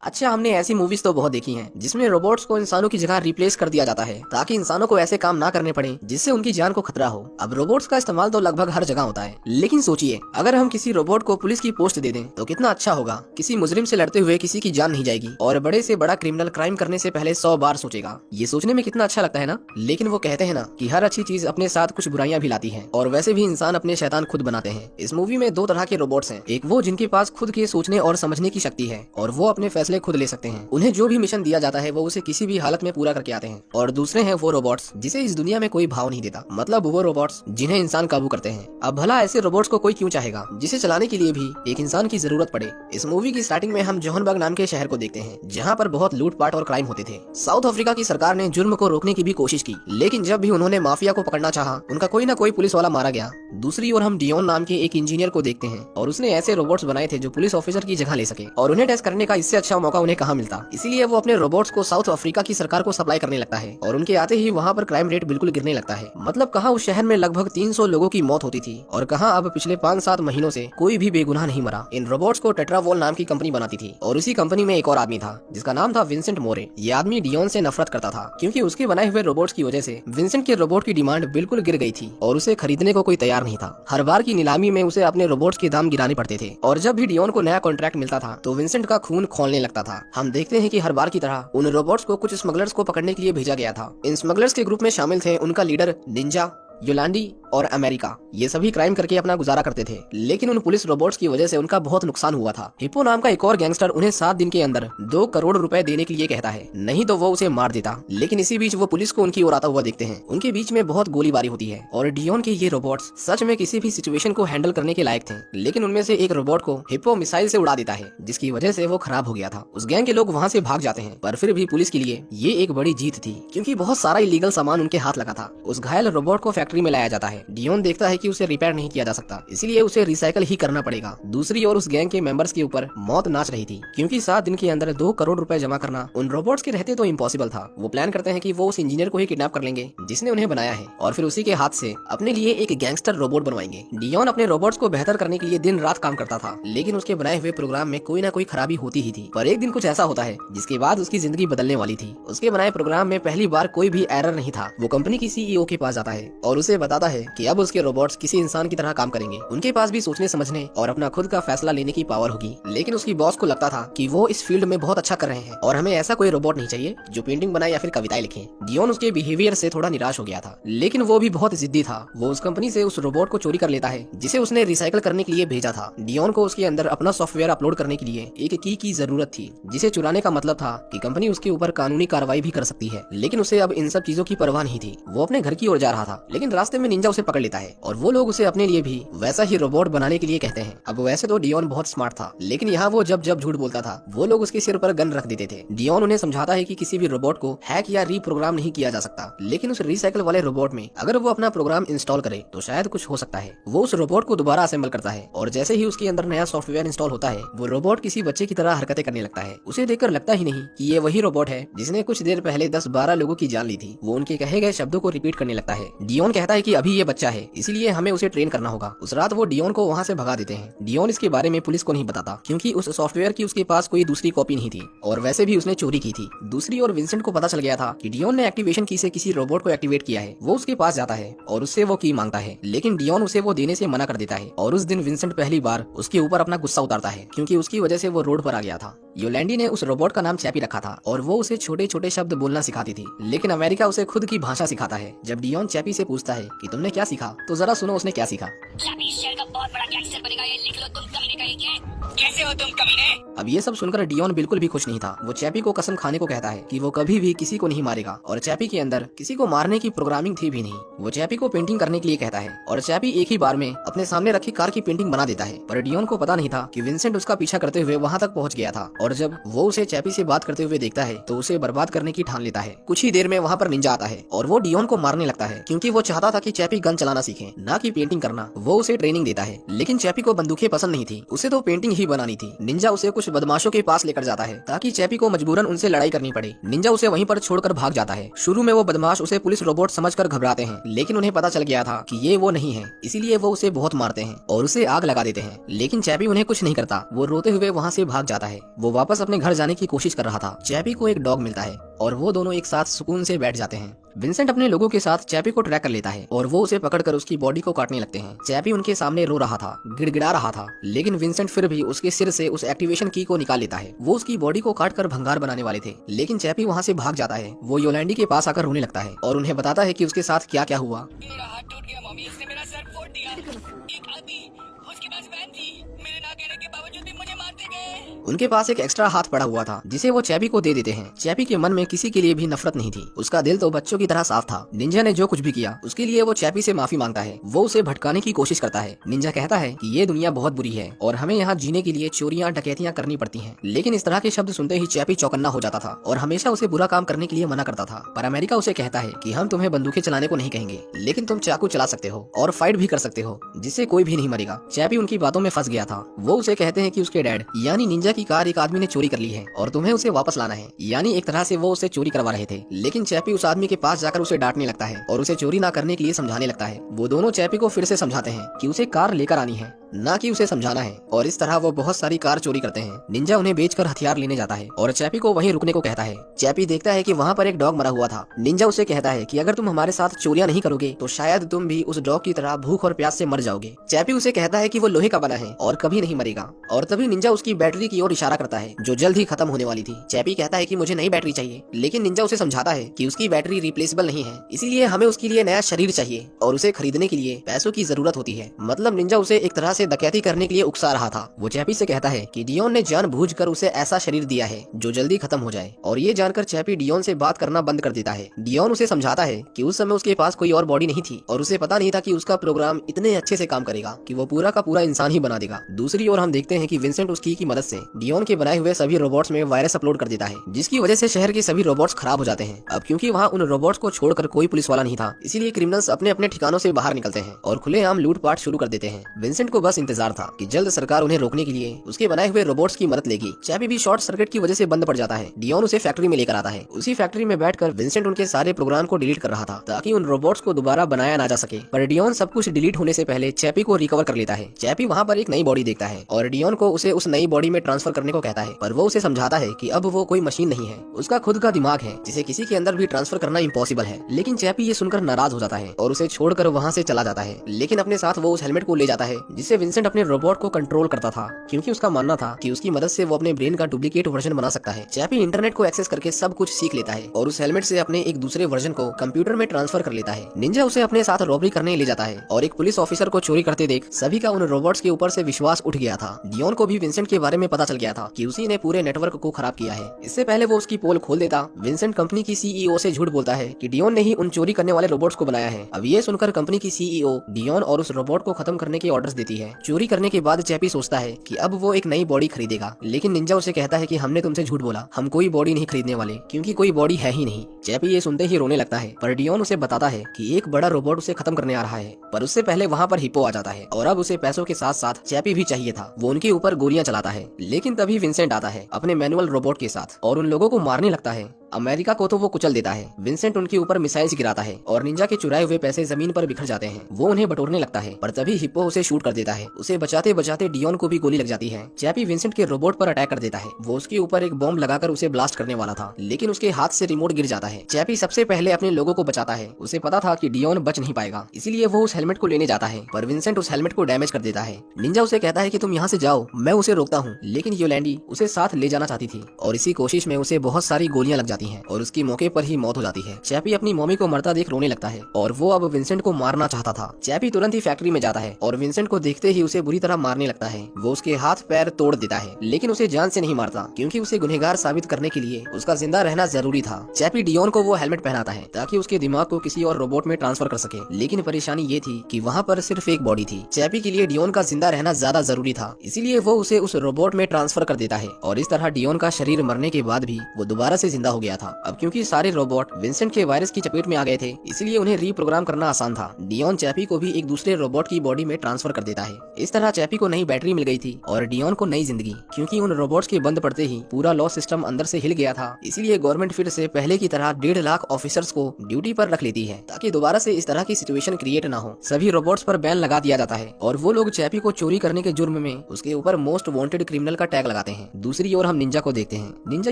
अच्छा, हमने ऐसी मूवीज तो बहुत देखी हैं जिसमें रोबोट्स को इंसानों की जगह रिप्लेस कर दिया जाता है ताकि इंसानों को ऐसे काम ना करने पड़े जिससे उनकी जान को खतरा हो। अब रोबोट्स का इस्तेमाल तो लगभग हर जगह होता है, लेकिन सोचिए अगर हम किसी रोबोट को पुलिस की पोस्ट दे दें तो कितना अच्छा होगा। किसी मुजरिम से लड़ते हुए किसी की जान नहीं जाएगी और बड़े से बड़ा क्रिमिनल क्राइम करने से पहले 100 बार सोचेगा। ये सोचने में कितना अच्छा लगता है ना। लेकिन वो कहते हैं ना कि हर अच्छी चीज अपने साथ कुछ बुराइयां भी लाती है, और वैसे भी इंसान अपने शैतान खुद बनाते हैं। इस मूवी में दो तरह के रोबोट्स हैं, एक वो जिनके पास खुद के सोचने और समझने की शक्ति है और वो अपने फैसले खुद ले सकते हैं। उन्हें जो भी मिशन दिया जाता है वो उसे किसी भी हालत में पूरा करके आते हैं। और दूसरे हैं वो रोबोट्स जिसे इस दुनिया में कोई भाव नहीं देता, मतलब वो रोबोट्स जिन्हें इंसान काबू करते हैं। अब भला ऐसे रोबोट्स को कोई क्यों चाहेगा जिसे चलाने के लिए भी एक इंसान की जरूरत पड़े। इस मूवी की स्टार्टिंग में हम जोहनबर्ग नाम के शहर को देखते हैं जहाँ पर बहुत लूटपाट और क्राइम होते थे। साउथ अफ्रीका की सरकार ने जुर्म को रोकने की भी कोशिश की, लेकिन जब भी उन्होंने माफिया को पकड़ना चाहा उनका कोई ना कोई पुलिस वाला मारा गया। दूसरी ओर हम डियोन नाम के एक इंजीनियर को देखते हैं और उसने ऐसे रोबोट्स बनाए थे जो पुलिस ऑफिसर की जगह ले सके, और उन्हें टेस्ट करने का इससे अच्छा मौका उन्हें कहाँ मिलता। इसीलिए वो अपने रोबोट्स को साउथ अफ्रीका की सरकार को सप्लाई करने लगता है और उनके आते ही वहाँ पर क्राइम रेट बिल्कुल गिरने लगता है। मतलब कहाँ उस शहर में लगभग 300 लोगों की मौत होती थी और कहाँ अब पिछले 5-7 महीनों से कोई भी बेगुनाह नहीं मरा। इन रोबोट्स को टेट्रावोल नाम की कंपनी बनाती थी और उसी कंपनी में एक और आदमी था जिसका नाम था विंसेंट मोरे। ये आदमी डियोन से नफरत करता था क्योंकि उसके बनाए हुए रोबोट्स की वजह से विंसेंट के रोबोट की डिमांड बिल्कुल गिर गई थी और उसे खरीदने को कोई तैयार नहीं था। हर बार की नीलामी में उसे अपने रोबोट्स के दाम गिराने पड़ते थे और जब भी डियोन को नया कॉन्ट्रैक्ट मिलता था तो विंसेंट का खून खौलने लगता था। हम देखते हैं कि हर बार की तरह उन रोबोट्स को कुछ स्मगलर्स को पकड़ने के लिए भेजा गया था। इन स्मगलर्स के ग्रुप में शामिल थे उनका लीडर निंजा, योलांडी और अमेरिका। ये सभी क्राइम करके अपना गुजारा करते थे, लेकिन उन पुलिस रोबोट्स की वजह से उनका बहुत नुकसान हुआ था। हिप्पो नाम का एक और गैंगस्टर उन्हें 7 दिन के अंदर 2 करोड़ रुपए देने के लिए कहता है, नहीं तो वो उसे मार देता। लेकिन इसी बीच वो पुलिस को उनकी ओर आता हुआ देखते हैं। उनके बीच में बहुत गोलीबारी होती है और डियोन के ये रोबोट्स सच में किसी भी सिचुएशन को हैंडल करने के लायक थे। लेकिन उनमें से एक रोबोट को हिप्पो मिसाइल से उड़ा देता है जिसकी वजह से वो खराब हो गया था। उस गैंग के लोग वहाँ से भाग जाते हैं, पर फिर भी पुलिस के लिए ये एक बड़ी जीत थी क्योंकि बहुत सारा इलीगल सामान उनके हाथ लगा था। उस घायल रोबोट को फैक्ट्री में लाया जाता है। डियोन देखता है कि उसे रिपेयर नहीं किया जा सकता, इसलिए उसे रिसाइकल ही करना पड़ेगा। दूसरी ओर उस गैंग के मेंबर्स के ऊपर मौत नाच रही थी क्योंकि 7 दिन के अंदर 2 करोड़ रुपए जमा करना उन रोबोट्स के रहते तो इम्पॉसिबल था। वो प्लान करते हैं कि वो उस इंजीनियर को ही किडनैप कर लेंगे जिसने उन्हें बनाया है और फिर उसी के हाथ से अपने लिए एक गैंगस्टर रोबोट बनवाएंगे। डियोन अपने रोबोट्स को बेहतर करने के लिए दिन रात काम करता था, लेकिन उसके बनाए हुए प्रोग्राम में कोई ना कोई खराबी होती ही थी। पर एक दिन कुछ ऐसा होता है जिसके बाद उसकी जिंदगी बदलने वाली थी। उसके बनाए प्रोग्राम में पहली बार कोई भी एरर नहीं था। वो कंपनी की सीईओ के पास जाता है और उसे बताता है कि अब उसके रोबोट्स किसी इंसान की तरह काम करेंगे। उनके पास भी सोचने समझने और अपना खुद का फैसला लेने की पावर होगी। लेकिन उसकी बॉस को लगता था कि वो इस फील्ड में बहुत अच्छा कर रहे हैं और हमें ऐसा कोई रोबोट नहीं चाहिए जो पेंटिंग बनाए या फिर कविताएं लिखे। डियोन उसके बिहेवियर से थोड़ा निराश हो गया था, लेकिन वो भी बहुत जिद्दी था। वो उस कंपनी से उस रोबोट को चोरी कर लेता है जिसे उसने रिसाइकल करने के लिए भेजा था। डियोन को उसके अंदर अपना सॉफ्टवेयर अपलोड करने के लिए एक की जरूरत थी जिसे चुराने का मतलब था कि कंपनी उसके ऊपर कानूनी कार्रवाई भी कर सकती है। लेकिन उसे अब इन सब चीजों की परवाह नहीं थी। वो अपने घर की ओर जा रहा था, लेकिन रास्ते में निंजा उसे पकड़ लेता है और वो लोग उसे अपने लिए भी वैसा ही रोबोट बनाने के लिए कहते हैं। अब वैसे तो डियोन बहुत स्मार्ट था, लेकिन यहाँ वो जब जब झूठ बोलता था वो लोग उसके सिर पर गन रख देते थे। डियोन उन्हें समझाता है कि किसी भी रोबोट को हैक या रीप्रोग्राम नहीं किया जा सकता, लेकिन उस रिसाइकल वाले रोबोट में अगर वो अपना प्रोग्राम इंस्टॉल करे तो शायद कुछ हो सकता है। वो उस रोबोट को दोबारा असेंबल करता है और जैसे ही उसके अंदर नया सॉफ्टवेयर इंस्टॉल होता है वो रोबोट किसी बच्चे की तरह हरकतें करने लगता है। उसे देखकर लगता ही नहीं कि ये वही रोबोट है जिसने कुछ देर पहले 10-12 लोगों की जान ली थी। वो उनके कहे गए शब्दों को रिपीट करने लगता है। डियोन कहता है कि अभी ये बच्चा है, इसीलिए हमें उसे ट्रेन करना होगा। उस रात वो डियोन को वहाँ से भगा देते हैं। डियोन इसके बारे में पुलिस को नहीं बताता क्योंकि उस सॉफ्टवेयर की उसके पास कोई दूसरी कॉपी नहीं थी और वैसे भी उसने चोरी की थी। दूसरी ओर विंसेंट को पता चल गया था कि डियोन ने एक्टिवेशन की से किसी रोबोट को एक्टिवेट किया है। वो उसके पास जाता है और उससे वो की मांगता है, लेकिन डियोन उसे वो देने से मना कर देता है। और उस दिन विंसेंट पहली बार उसके ऊपर अपना गुस्सा उतारता है क्योंकि उसकी वजह से वो रोड पर आ गया था। योलैंडी ने उस रोबोट का नाम चैपी रखा था और वो उसे छोटे छोटे शब्द बोलना सिखाती थी, लेकिन अमेरिका उसे खुद की भाषा सिखाता है। जब डियोन चैपी से पूछता है कि तुमने क्या सीखा, तो जरा सुनो उसने क्या सीखा। चैपी शहर का बहुत बड़ा गैंगस्टर बनेगा, ये लिख लो, तुम कमीने का एक है। कैसे हो तुम कमीने? अब ये सब सुनकर डियोन बिल्कुल भी खुश नहीं था। वो चैपी को कसम खाने को कहता है कि वो कभी भी किसी को नहीं मारेगा और चैपी के अंदर किसी को मारने की प्रोग्रामिंग थी भी नहीं। वो चैपी को पेंटिंग करने के लिए कहता है और चैपी एक ही बार में अपने सामने रखी कार की पेंटिंग बना देता है। पर डियोन को पता नहीं था कि विंसेंट उसका पीछा करते हुए वहाँ तक पहुँच गया था और जब वो उसे चैपी से बात करते हुए देखता है तो उसे बर्बाद करने की ठान लेता है। कुछ ही देर में वहाँ पर निंजा आता है और वो डियोन को मारने लगता है क्योंकि वो चाहता चाहता था कि चैपी गन चलाना सीखे, ना कि पेंटिंग करना। वो उसे ट्रेनिंग देता है, लेकिन चैपी को बंदूकें पसंद नहीं थी, उसे तो पेंटिंग ही बनानी थी। निंजा उसे कुछ बदमाशों के पास लेकर जाता है ताकि चैपी को मजबूरन उनसे लड़ाई करनी पड़े। निंजा उसे वहीं पर छोड़कर भाग जाता है। शुरू में वो बदमाश उसे पुलिस रोबोट समझकर घबराते हैं, लेकिन उन्हें पता चल गया था कि ये वो नहीं है, इसीलिए वो उसे बहुत मारते हैं और उसे आग लगा देते हैं। लेकिन चैपी उन्हें कुछ नहीं करता, वो रोते हुए वहाँ से भाग जाता है। वो वापस अपने घर जाने की कोशिश कर रहा था। चैपी को एक डॉग मिलता है और वो दोनों एक साथ सुकून से बैठ जाते हैं। विंसेंट अपने लोगों के साथ चैपी को ट्रैक कर लेता है और वो उसे पकड़कर उसकी बॉडी को काटने लगते हैं। चैपी उनके सामने रो रहा था, गिड़गिड़ा रहा था, लेकिन विंसेंट फिर भी उसके सिर से उस एक्टिवेशन की को निकाल लेता है। वो उसकी बॉडी को काटकर भंगार बनाने वाले थे, लेकिन चैपी वहाँ से भाग जाता है। वो योलैंडी के पास आकर रोने लगता है और उन्हें बताता है कि उसके साथ क्या क्या हुआ। मेरा हाथ टूट गया मम्मी, इसने मेरा सर फोड़ दिया। एक आदमी, उसके पास वैन थी, मेरे ना कहने के बावजूद भी मुझे मारते गए। उनके पास एक एक्स्ट्रा हाथ पड़ा हुआ था जिसे वो चैपी को दे देते हैं। चैपी के मन में किसी के लिए भी नफरत नहीं थी, उसका दिल तो बच्चों की तरह साफ था। निंजा ने जो कुछ भी किया उसके लिए वो चैपी से माफी मांगता है। वो उसे भटकाने की कोशिश करता है। निंजा कहता है कि ये दुनिया बहुत बुरी है और हमें यहाँ जीने के लिए चोरियां डकैतियां करनी पड़ती हैं। लेकिन इस तरह के शब्द सुनते ही चैपी चौकन्ना हो जाता था और हमेशा उसे बुरा काम करने के लिए मना करता था। पर अमेरिका उसे कहता है कि हम तुम्हें बंदूकें चलाने को नहीं कहेंगे, लेकिन तुम चाकू चला सकते हो और फाइट भी कर सकते हो, जिससे कोई भी नहीं मरेगा। चैपी उनकी बातों में फंस गया था। वो उसे कहते हैं कि उसके डैड यानी निंजा की कार एक आदमी ने चोरी कर ली है और तुम्हें उसे वापस लाना है। यानी एक तरह से वो उसे चोरी करवा रहे थे। लेकिन चैपी उस आदमी के पास जाकर उसे डांटने लगता है और उसे चोरी ना करने के लिए समझाने लगता है। वो दोनों चैपी को फिर से समझाते हैं कि उसे कार लेकर आनी है, ना कि उसे समझाना है, और इस तरह वो बहुत सारी कार चोरी करते हैं। निंजा उन्हें बेचकर हथियार लेने जाता है और चैपी को वहीं रुकने को कहता है। चैपी देखता है कि वहाँ पर एक डॉग मरा हुआ था। निंजा उसे कहता है कि अगर तुम हमारे साथ चोरियां नहीं करोगे तो शायद तुम भी उस डॉग की तरह भूख और प्यास से मर जाओगे। चैपी उसे कहता है कि वो लोहे का बना है और कभी नहीं मरेगा। और तभी निंजा उसकी बैटरी की ओर इशारा करता है जो जल्द ही खत्म होने वाली थी। चैपी कहता है कि मुझे नई बैटरी चाहिए, लेकिन निंजा उसे समझाता है कि उसकी बैटरी रिप्लेसेबल नहीं है, इसीलिए हमें उसके लिए नया शरीर चाहिए और उसे खरीदने के लिए पैसों की जरूरत होती है। मतलब निंजा उसे एक तरह से डकैती करने के लिए उकसा रहा था। वो चैपी से कहता है कि डियोन ने जानबूझकर उसे ऐसा शरीर दिया है जो जल्दी खत्म हो जाए, और ये जानकर चैपी डियोन से बात करना बंद कर देता है। डियोन उसे समझाता है कि उस समय उसके पास कोई और बॉडी नहीं थी और उसे पता नहीं था कि उसका प्रोग्राम इतने अच्छे से काम करेगा कि वो पूरा का पूरा इंसान ही बना देगा। दूसरी ओर हम देखते हैं कि विंसेंट उसकी की मदद से डियोन के बनाए हुए सभी रोबोट्स में वायरस अपलोड कर देता है, जिसकी वजह से शहर के सभी रोबोट्स खराब हो जाते हैं। अब क्योंकि वहाँ उन रोबोट्स को छोड़कर कोई पुलिस वाला नहीं था, इसीलिए क्रिमिनल्स अपने अपने ठिकानों से बाहर निकलते हैं और खुलेआम लूटपाट शुरू कर देते हैं। विंसेंट को बस इंतजार था कि जल्द सरकार उन्हें रोकने के लिए उसके बनाए हुए रोबोट्स की मदद लेगी। चैपी भी शॉर्ट सर्किट की वजह से बंद पड़ जाता है। डियोन उसे फैक्ट्री में लेकर आता है। उसी फैक्ट्री में बैठकर विंसेंट उनके सारे प्रोग्राम को डिलीट कर रहा था ताकि उन रोबोट्स को दोबारा बनाया ना जा सके। पर डियोन सब कुछ डिलीट होने से पहले चैपी को रिकवर कर लेता है। चैपी वहाँ पर एक नई बॉडी देखता है और डियोन को उसे उस नई बॉडी में ट्रांसफर करने को कहता है, पर वो उसे समझाता है कि अब वो कोई मशीन नहीं है, उसका खुद का दिमाग है जिसे किसी के अंदर भी ट्रांसफर करना इम्पॉसिबल है। लेकिन चैपी ये सुनकर नाराज हो जाता है और उसे छोड़कर वहाँ से चला जाता है। लेकिन अपने साथ वो उस हेलमेट को ले जाता है जिससे विंसेंट अपने रोबोट को कंट्रोल करता था, क्योंकि उसका मानना था कि उसकी मदद से वो अपने ब्रेन का डुप्लीकेट वर्जन बना सकता है। चैपी इंटरनेट को एक्सेस करके सब कुछ सीख लेता है और उस हेलमेट से अपने एक दूसरे वर्जन को कंप्यूटर में ट्रांसफर कर लेता है। निंजा उसे अपने साथ रॉबरी करने ले जाता है और एक पुलिस ऑफिसर को चोरी करते देख सभी का उन रोबोट्स के ऊपर से विश्वास उठ गया था। डियोन को भी विंसेंट के बारे में पता चल गया था कि उसी ने पूरे नेटवर्क को खराब किया है। इससे पहले वो उसकी पोल खोल देता, विंसेंट कंपनी की सीईओ से झूठ बोलता है कि डियोन ने ही उन चोरी करने वाले रोबोट्स को बनाया है। अब ये सुनकर कंपनी की सीईओ डियोन और उस रोबोट को खत्म करने के ऑर्डर्स देती है। चोरी करने के बाद चैपी सोचता है कि अब वो एक नई बॉडी खरीदेगा, लेकिन निंजा उसे कहता है कि हमने तुमसे झूठ बोला, हम कोई बॉडी नहीं खरीदने वाले, क्योंकि कोई बॉडी है ही नहीं। चैपी ये सुनते ही रोने लगता है, पर डियोन उसे बताता है कि एक बड़ा रोबोट उसे खत्म करने आ रहा है। पर उससे पहले वहाँ पर हिप्पो आ जाता है और अब उसे पैसों के साथ साथ चैपी भी चाहिए था। वो उनके ऊपर गोलियां चलाता है, लेकिन तभी विंसेंट आता है अपने मैनुअल रोबोट के साथ और उन लोगों को मारने लगता है। अमेरिका को तो वो कुचल देता है। विंसेंट उनके ऊपर मिसाइल्स गिराता है और निंजा के चुराए हुए पैसे जमीन पर बिखर जाते हैं। वो उन्हें बटोरने लगता है, पर तभी हिप्पो उसे शूट कर देता है। उसे बचाते बचाते डियोन को भी गोली लग जाती है। चैपी विंसेंट के रोबोट पर अटैक कर देता है। वो उसके ऊपर एक बॉम्ब लगाकर उसे ब्लास्ट करने वाला था, लेकिन उसके हाथ से रिमोट गिर जाता है। चैपी सबसे पहले अपने लोगों को बचाता है। उसे पता था कि डियोन बच नहीं पाएगा, इसीलिए वो उस हेलमेट को लेने जाता है, पर विंसेंट उस हेलमेट को डैमेज कर देता है। निंजा उसे कहता है कि तुम यहाँ से जाओ, मैं उसे रोकता हूँ, लेकिन योलैंडी उसे साथ ले जाना चाहती थी और इसी कोशिश में उसे बहुत सारी गोलियां लग जाती हैं और उसकी मौके पर ही मौत हो जाती है। चैपी अपनी मम्मी को मरता देख रोने लगता है और वो अब विंसेंट को मारना चाहता था। चैपी तुरंत ही फैक्ट्री में जाता है और विंसेंट को देखते ही उसे बुरी तरह मारने लगता है। वो उसके हाथ पैर तोड़ देता है, लेकिन उसे जान से नहीं मारता, क्योंकि उसे गुनहगार साबित करने के लिए उसका जिंदा रहना जरूरी था। चैपी डियोन को वो हेलमेट पहनाता है ताकि उसके दिमाग को किसी और रोबोट में ट्रांसफर कर सके, लेकिन परेशानी ये थी कि वहाँ पर सिर्फ एक बॉडी थी। चैपी के लिए डियोन का जिंदा रहना ज्यादा जरूरी था, इसीलिए वो उसे उस रोबोट में ट्रांसफर कर देता है और इस तरह डियोन का शरीर मरने के बाद भी वो दोबारा से जिंदा हो गया। गया था। अब क्योंकि सारे रोबोट विंसेंट के वायरस की चपेट में आ गए थे, इसलिए उन्हें रीप्रोग्राम करना आसान था। डियोन चैपी को भी एक दूसरे रोबोट की बॉडी में ट्रांसफर कर देता है। इस तरह चैपी को नई बैटरी मिल गई थी और डियोन को नई जिंदगी। क्योंकि उन रोबोट्स के बंद पड़ते ही पूरा लॉ सिस्टम अंदर से हिल गया था, इसलिए गवर्नमेंट फिर से पहले की तरह 1.5 लाख ऑफिसर्स को ड्यूटी पर रख लेती है ताकि दोबारा से इस तरह की सिचुएशन क्रिएट ना हो। सभी रोबोट्स पर बैन लगा दिया जाता है और वो लोग चैपी को चोरी करने के जुर्म में उसके ऊपर मोस्ट वांटेड क्रिमिनल का टैग लगाते हैं। दूसरी ओर हम निंजा को देखते हैं। निंजा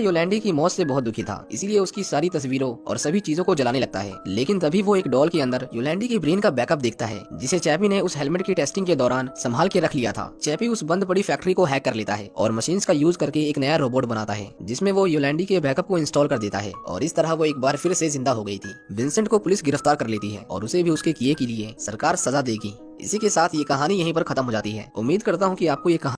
योलैंडी की मौत से बहुत दुखी था, इसलिए उसकी सारी तस्वीरों और सभी चीजों को जलाने लगता है। लेकिन तभी वो एक डॉल के अंदर योलैंडी की ब्रेन का बैकअप देखता है, जिसे चैपी ने उस हेलमेट की टेस्टिंग के दौरान संभाल के रख लिया था। चैपी उस बंद पड़ी फैक्ट्री को हैक कर लेता है और मशीन्स का यूज करके एक नया रोबोट बनाता है, जिसमें वो योलैंडी के बैकअप को इंस्टॉल कर देता है और इस तरह वो एक बार फिर से जिंदा हो गई थी। विंसेंट को पुलिस गिरफ्तार कर लेती है और उसे भी उसके किए के लिए सरकार सजा देगी। इसी के साथ ये कहानी यहीं पर खत्म हो जाती है। उम्मीद करता हूँ कि आपको ये कहानी